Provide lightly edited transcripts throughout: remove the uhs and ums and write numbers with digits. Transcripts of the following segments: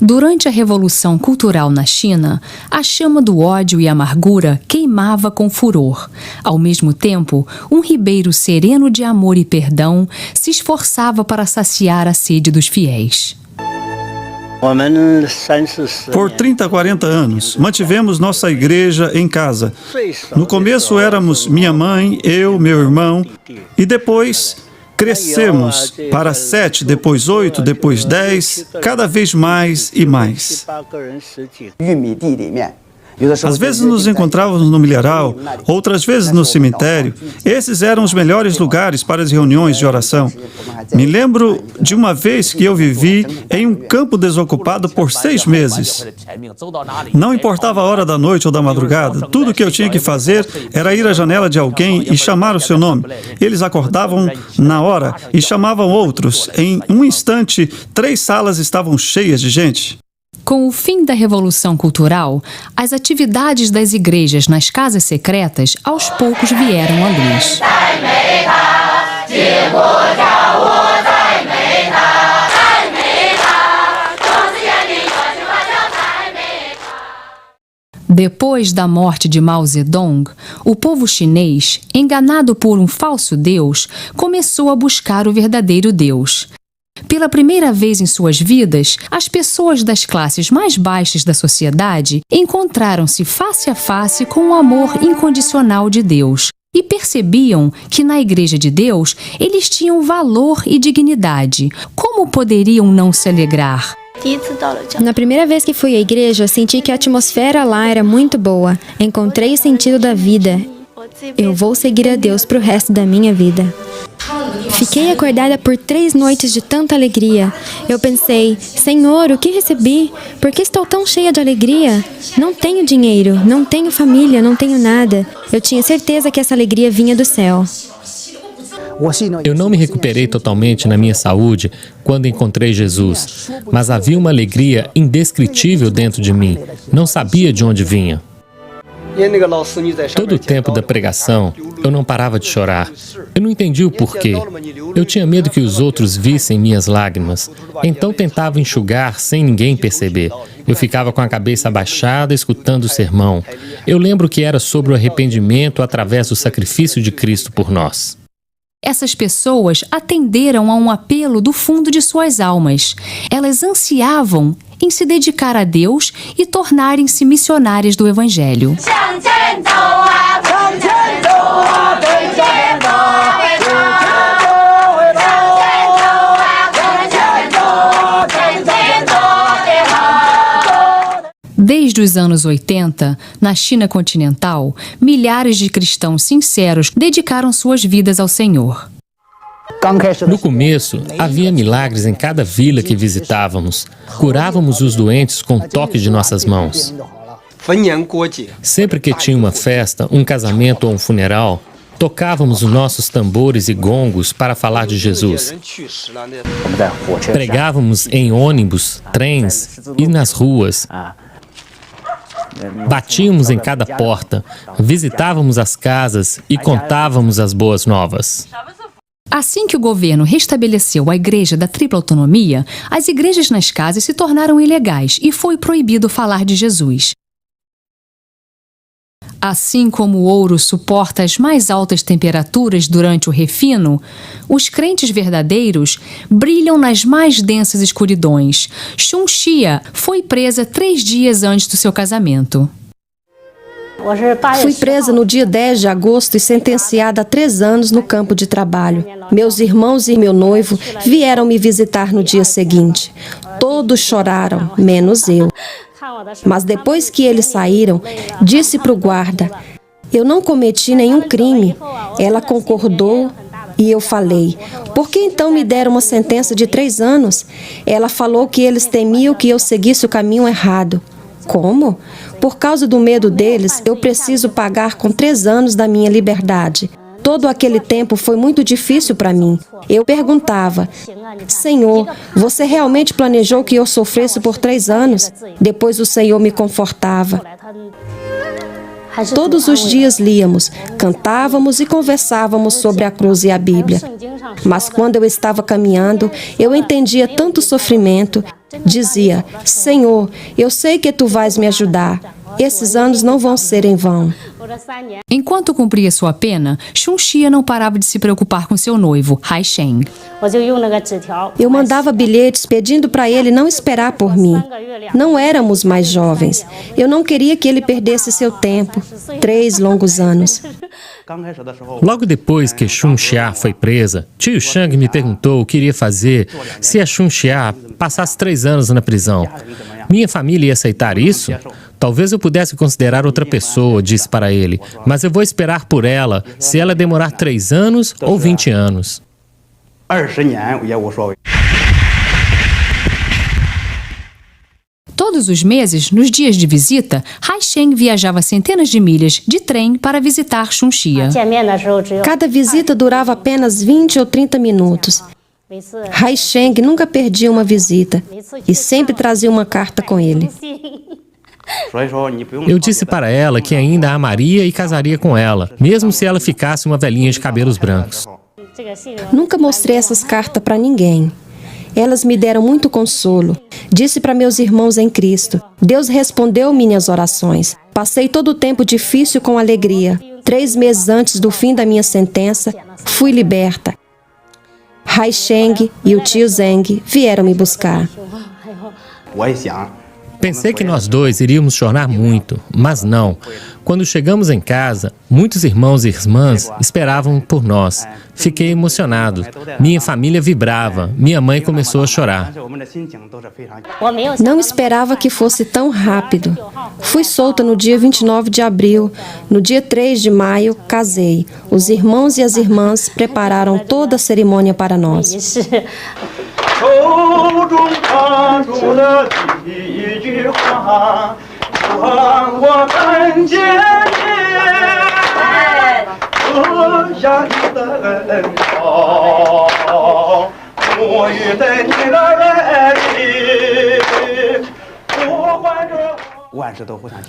Durante a Revolução Cultural na China, a chama do ódio e amargura queimava com furor. Ao mesmo tempo, um ribeiro sereno de amor e perdão se esforçava para saciar a sede dos fiéis. Por 30, 40 anos, mantivemos nossa igreja em casa. No começo éramos minha mãe, eu, meu irmão, e depois crescemos para 7, depois 8, depois 10, cada vez mais e mais. Às vezes nos encontrávamos no milharal, outras vezes no cemitério. Esses eram os melhores lugares para as reuniões de oração. Me lembro de uma vez que eu vivi em um campo desocupado por 6 meses. Não importava a hora da noite ou da madrugada, tudo o que eu tinha que fazer era ir à janela de alguém e chamar o seu nome. Eles acordavam na hora e chamavam outros. Em um instante, 3 salas estavam cheias de gente. Com o fim da Revolução Cultural, as atividades das igrejas nas casas secretas aos poucos vieram à luz. Depois da morte de Mao Zedong, o povo chinês, enganado por um falso Deus, começou a buscar o verdadeiro Deus. Pela primeira vez em suas vidas, as pessoas das classes mais baixas da sociedade encontraram-se face a face com o amor incondicional de Deus e percebiam que na Igreja de Deus eles tinham valor e dignidade. Como poderiam não se alegrar? Na primeira vez que fui à igreja, senti que a atmosfera lá era muito boa. Encontrei o sentido da vida. Eu vou seguir a Deus para o resto da minha vida. Fiquei acordada por 3 noites de tanta alegria. Eu pensei, Senhor, o que recebi? Por que estou tão cheia de alegria? Não tenho dinheiro, não tenho família, não tenho nada. Eu tinha certeza que essa alegria vinha do céu. Eu não me recuperei totalmente na minha saúde quando encontrei Jesus, mas havia uma alegria indescritível dentro de mim. Não sabia de onde vinha. Todo o tempo da pregação, eu não parava de chorar. Eu não entendi o porquê. Eu tinha medo que os outros vissem minhas lágrimas. Então tentava enxugar sem ninguém perceber. Eu ficava com a cabeça abaixada, escutando o sermão. Eu lembro que era sobre o arrependimento através do sacrifício de Cristo por nós. Essas pessoas atenderam a um apelo do fundo de suas almas. Elas ansiavam em se dedicar a Deus e tornarem-se missionárias do Evangelho. Desde os anos 80, na China continental, milhares de cristãos sinceros dedicaram suas vidas ao Senhor. No começo, havia milagres em cada vila que visitávamos. Curávamos os doentes com o toque de nossas mãos. Sempre que tinha uma festa, um casamento ou um funeral, tocávamos os nossos tambores e gongos para falar de Jesus. Pregávamos em ônibus, trens e nas ruas. Batíamos em cada porta, visitávamos as casas e contávamos as boas novas. Assim que o governo restabeleceu a Igreja da Tripla Autonomia, as igrejas nas casas se tornaram ilegais e foi proibido falar de Jesus. Assim como o ouro suporta as mais altas temperaturas durante o refino, os crentes verdadeiros brilham nas mais densas escuridões. Chun Xia foi presa 3 dias antes do seu casamento. Fui presa no dia 10 de agosto e sentenciada a 3 anos no campo de trabalho. Meus irmãos e meu noivo vieram me visitar no dia seguinte. Todos choraram, menos eu. Mas depois que eles saíram, disse para o guarda, eu não cometi nenhum crime. Ela concordou e eu falei, por que então me deram uma sentença de 3 anos? Ela falou que eles temiam que eu seguisse o caminho errado. Como? Por causa do medo deles, eu preciso pagar com 3 anos da minha liberdade. Todo aquele tempo foi muito difícil para mim. Eu perguntava, Senhor, você realmente planejou que eu sofresse por 3 anos? Depois o Senhor me confortava. Todos os dias líamos, cantávamos e conversávamos sobre a cruz e a Bíblia. Mas quando eu estava caminhando, eu entendia tanto sofrimento. Dizia: Senhor, eu sei que Tu vais me ajudar. Esses anos não vão ser em vão. Enquanto cumpria sua pena, Chunxia não parava de se preocupar com seu noivo, Hai Sheng. Eu mandava bilhetes pedindo para ele não esperar por mim. Não éramos mais jovens. Eu não queria que ele perdesse seu tempo. 3 longos anos. Logo depois que Chunxia foi presa, tio Shang me perguntou o que iria fazer se a Chunxia passasse 3 anos na prisão. Minha família ia aceitar isso? Talvez eu pudesse considerar outra pessoa, disse para ele, mas eu vou esperar por ela, se ela demorar 3 anos ou 20 anos. Todos os meses, nos dias de visita, Hai Sheng viajava centenas de milhas de trem para visitar Chunxia. Cada visita durava apenas 20 ou 30 minutos. Hai Sheng nunca perdia uma visita e sempre trazia uma carta com ele. Eu disse para ela que ainda a amaria e casaria com ela, mesmo se ela ficasse uma velhinha de cabelos brancos. Nunca mostrei essas cartas para ninguém. Elas me deram muito consolo. Disse para meus irmãos em Cristo: Deus respondeu minhas orações. Passei todo o tempo difícil com alegria. 3 meses antes do fim da minha sentença, fui liberta. Hai Sheng e o tio Zeng vieram me buscar. Pensei que nós dois iríamos chorar muito, mas não. Quando chegamos em casa, muitos irmãos e irmãs esperavam por nós. Fiquei emocionado. Minha família vibrava. Minha mãe começou a chorar. Não esperava que fosse tão rápido. Fui solta no dia 29 de abril. No dia 3 de maio, casei. Os irmãos e as irmãs prepararam toda a cerimônia para nós.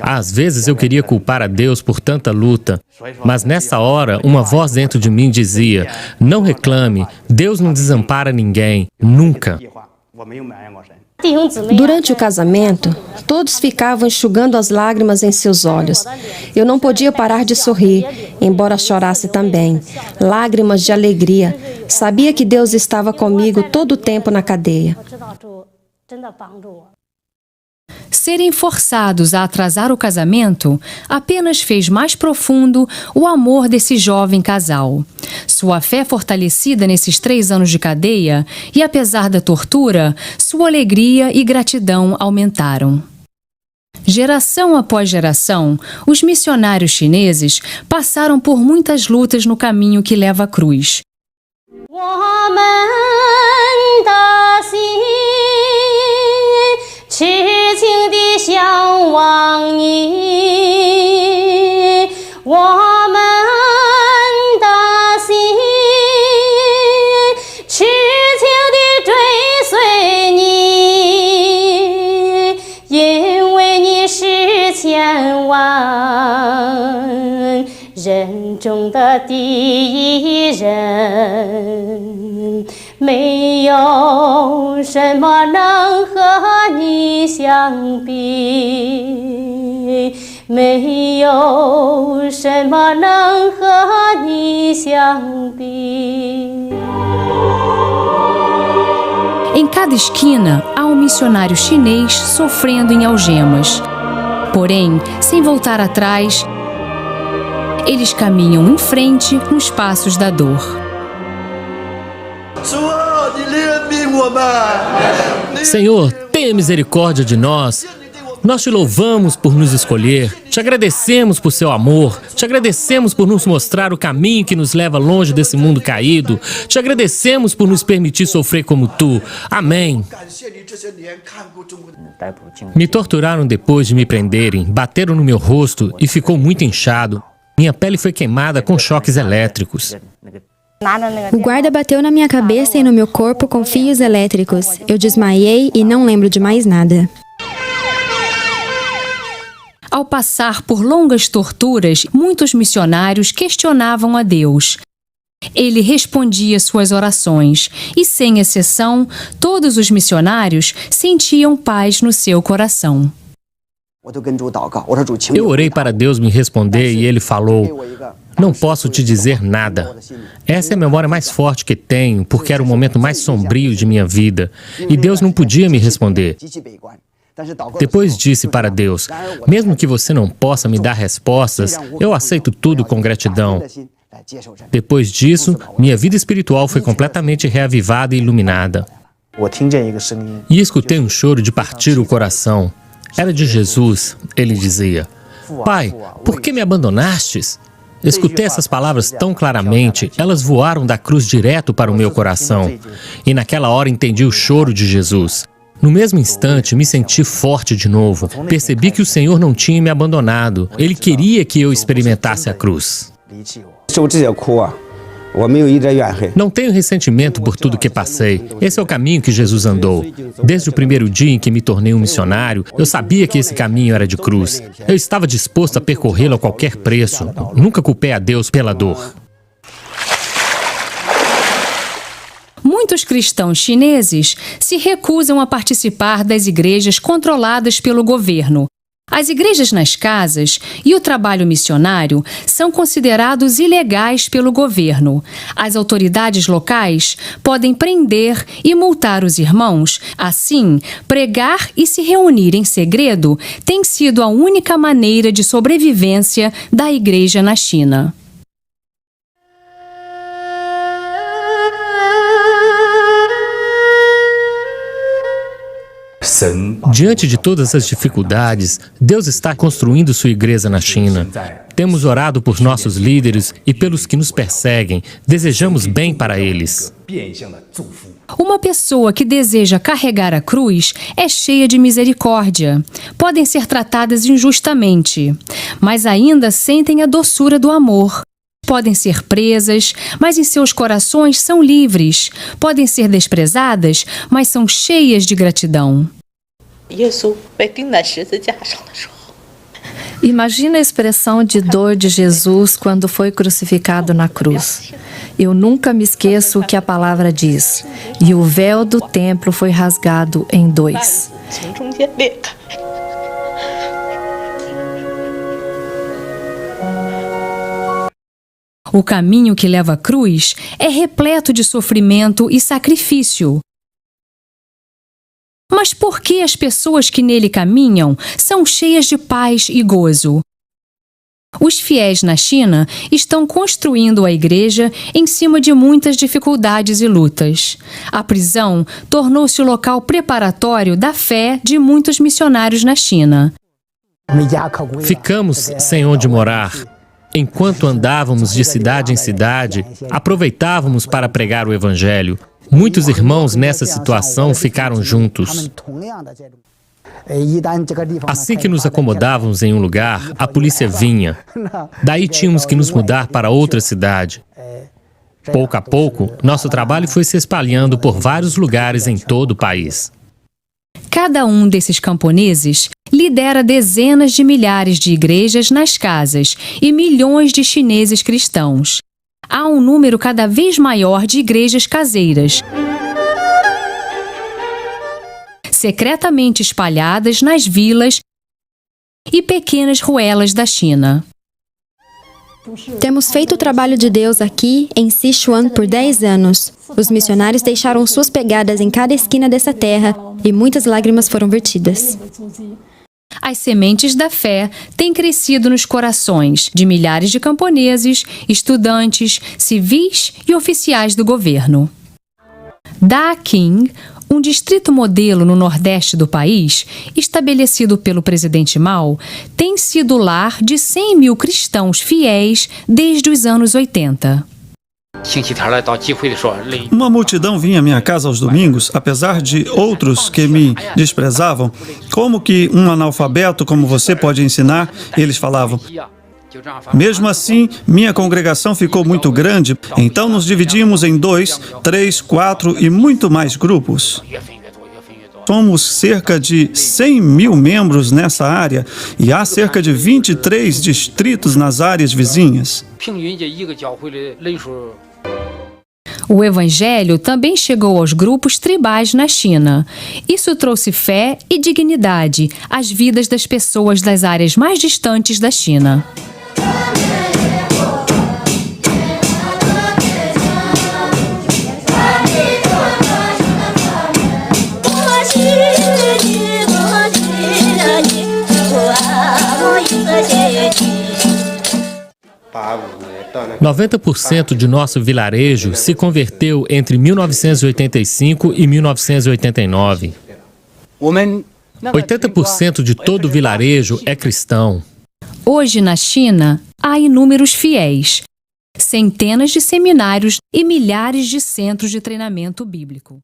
Às vezes eu queria culpar a Deus por tanta luta, mas nessa hora uma voz dentro de mim dizia: não reclame, Deus não desampara ninguém, nunca. Durante o casamento, todos ficavam enxugando as lágrimas em seus olhos. Eu não podia parar de sorrir, embora chorasse também. Lágrimas de alegria. Sabia que Deus estava comigo todo o tempo na cadeia. Serem forçados a atrasar o casamento apenas fez mais profundo o amor desse jovem casal. Sua fé fortalecida nesses 3 anos de cadeia e, apesar da tortura, sua alegria e gratidão aumentaram. Geração após geração, os missionários chineses passaram por muitas lutas no caminho que leva à cruz. Em cada esquina há um missionário chinês sofrendo em algemas. Porém, sem voltar atrás, eles caminham em frente nos passos da dor. Senhor, tenha misericórdia de nós. Nós te louvamos por nos escolher, te agradecemos por seu amor, te agradecemos por nos mostrar o caminho que nos leva longe desse mundo caído, te agradecemos por nos permitir sofrer como tu. Amém. Me torturaram depois de me prenderem, bateram no meu rosto e ficou muito inchado. Minha pele foi queimada com choques elétricos. O guarda bateu na minha cabeça e no meu corpo com fios elétricos. Eu desmaiei e não lembro de mais nada. Ao passar por longas torturas, muitos missionários questionavam a Deus. Ele respondia suas orações e, sem exceção, todos os missionários sentiam paz no seu coração. Eu orei para Deus me responder e Ele falou: "Não posso te dizer nada. Essa é a memória mais forte que tenho, porque era o momento mais sombrio de minha vida, e Deus não podia me responder." Depois disse para Deus: "Mesmo que você não possa me dar respostas, eu aceito tudo com gratidão." Depois disso, minha vida espiritual foi completamente reavivada e iluminada. E escutei um choro de partir o coração. Era de Jesus. Ele dizia: "Pai, por que me abandonastes?" Escutei essas palavras tão claramente, elas voaram da cruz direto para o meu coração. E naquela hora entendi o choro de Jesus. No mesmo instante, me senti forte de novo. Percebi que o Senhor não tinha me abandonado. Ele queria que eu experimentasse a cruz. Não tenho ressentimento por tudo que passei. Esse é o caminho que Jesus andou. Desde o primeiro dia em que me tornei um missionário, eu sabia que esse caminho era de cruz. Eu estava disposto a percorrê-lo a qualquer preço. Nunca culpei a Deus pela dor. Muitos cristãos chineses se recusam a participar das igrejas controladas pelo governo. As igrejas nas casas e o trabalho missionário são considerados ilegais pelo governo. As autoridades locais podem prender e multar os irmãos. Assim, pregar e se reunir em segredo tem sido a única maneira de sobrevivência da igreja na China. Diante de todas as dificuldades, Deus está construindo sua igreja na China. Temos orado por nossos líderes e pelos que nos perseguem. Desejamos bem para eles. Uma pessoa que deseja carregar a cruz é cheia de misericórdia. Podem ser tratadas injustamente, mas ainda sentem a doçura do amor. Podem ser presas, mas em seus corações são livres. Podem ser desprezadas, mas são cheias de gratidão. Imagina a expressão de dor de Jesus quando foi crucificado na cruz. Eu nunca me esqueço o que a palavra diz. E o véu do templo foi rasgado em dois. O caminho que leva à cruz é repleto de sofrimento e sacrifício. Mas por que as pessoas que nele caminham são cheias de paz e gozo? Os fiéis na China estão construindo a igreja em cima de muitas dificuldades e lutas. A prisão tornou-se o local preparatório da fé de muitos missionários na China. Ficamos sem onde morar. Enquanto andávamos de cidade em cidade, aproveitávamos para pregar o Evangelho. Muitos irmãos nessa situação ficaram juntos. Assim que nos acomodávamos em um lugar, a polícia vinha. Daí tínhamos que nos mudar para outra cidade. Pouco a pouco, nosso trabalho foi se espalhando por vários lugares em todo o país. Cada um desses camponeses lidera dezenas de milhares de igrejas nas casas e milhões de chineses cristãos. Há um número cada vez maior de igrejas caseiras, secretamente espalhadas nas vilas e pequenas ruelas da China. Temos feito o trabalho de Deus aqui em Sichuan por 10 anos. Os missionários deixaram suas pegadas em cada esquina dessa terra e muitas lágrimas foram vertidas. As sementes da fé têm crescido nos corações de milhares de camponeses, estudantes, civis e oficiais do governo. Daking, um distrito modelo no nordeste do país, estabelecido pelo presidente Mao, tem sido lar de 100 mil cristãos fiéis desde os anos 80. Uma multidão vinha à minha casa aos domingos, apesar de outros que me desprezavam. Como que um analfabeto como você pode ensinar? Eles falavam. Mesmo assim, minha congregação ficou muito grande, então nos dividimos em 2, 3, 4 e muito mais grupos. Somos cerca de 100 mil membros nessa área e há cerca de 23 distritos nas áreas vizinhas. O Evangelho também chegou aos grupos tribais na China. Isso trouxe fé e dignidade às vidas das pessoas das áreas mais distantes da China. Pablo, 90% de nosso vilarejo se converteu entre 1985 e 1989. 80% de todo o vilarejo é cristão. Hoje, na China, há inúmeros fiéis, centenas de seminários e milhares de centros de treinamento bíblico.